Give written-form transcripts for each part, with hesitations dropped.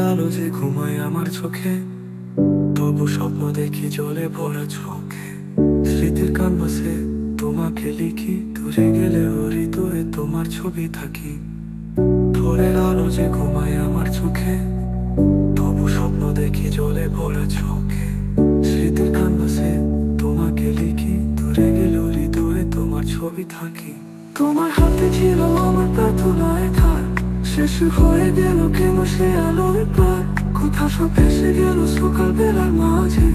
আলো যে ঘুমায় আমার চোখে, তবু স্বপ্ন দেখি জলে ভরা চোখে। স্মৃতির ক্যানভাসে তোমাকে লিখি, দূরে গেলে হৃদয়ে তোমার ছবি থাকি। ভোরের আলো যে ঘুমায় আমার চোখে, তবু স্বপ্ন দেখি জলে ভরা চোখে। স্মৃতির ক্যানভাসে তোমাকে লিখি, দূরে গেলে হৃদয়ে তোমার ছবি থাকি। তোমার হাতে ছিল আমার প্রার্থনায় থাক, শেষ হয়ে গেল কেন সে আলোর পার। কোথা সব ভেসে গেল সকাল বেলার মাঝে,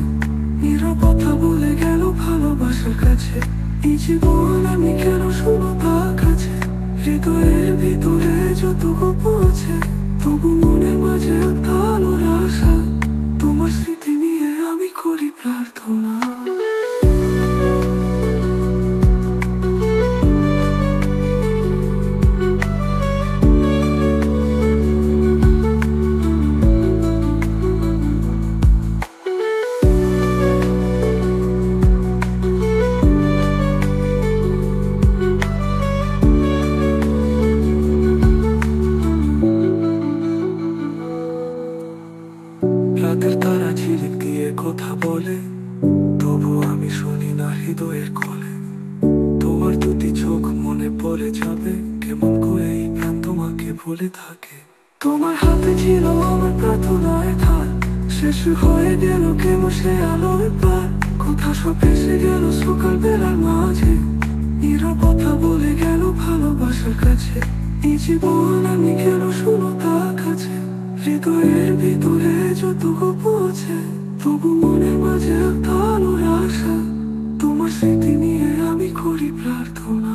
নীরবতা বলে গেল ভালোবাসার কাছে। এই জীবন আমি কেন শুনো তার কাছে, হৃদয়ের ভিতরে যত গল্প আছে, তবু মনের মাঝে আলোর আশা। তোমার স্মৃতি নিয়ে আমি করি প্রার্থনা। রাতের তারা ঝিলিক দিয়ে কথা বলে, তবু আমি শুনি না হৃদয়ের কলে। তোমার দুটি চোখ মনে পড়ে যাবে, কেমন করে এই প্রাণ তোমাকে ভুলে থাকে। তোমার হাতে ছিল আমার প্রার্থনায় থাক, শেষ হয়ে গেল কেন সে আলোর পার। কোথা সব ভেসে গেল সকাল বেলার মাঝে, নীরবতা বলে গেল ভালোবাসার কাছে। এই জীবন আমি কেন শুনো তার কাছে, হৃদয়ের ভিতরে যত গল্প আছে, তবু মনের মাঝে আলোর আশা। তোমার স্মৃতি নিয়ে আমি করি প্রার্থনা।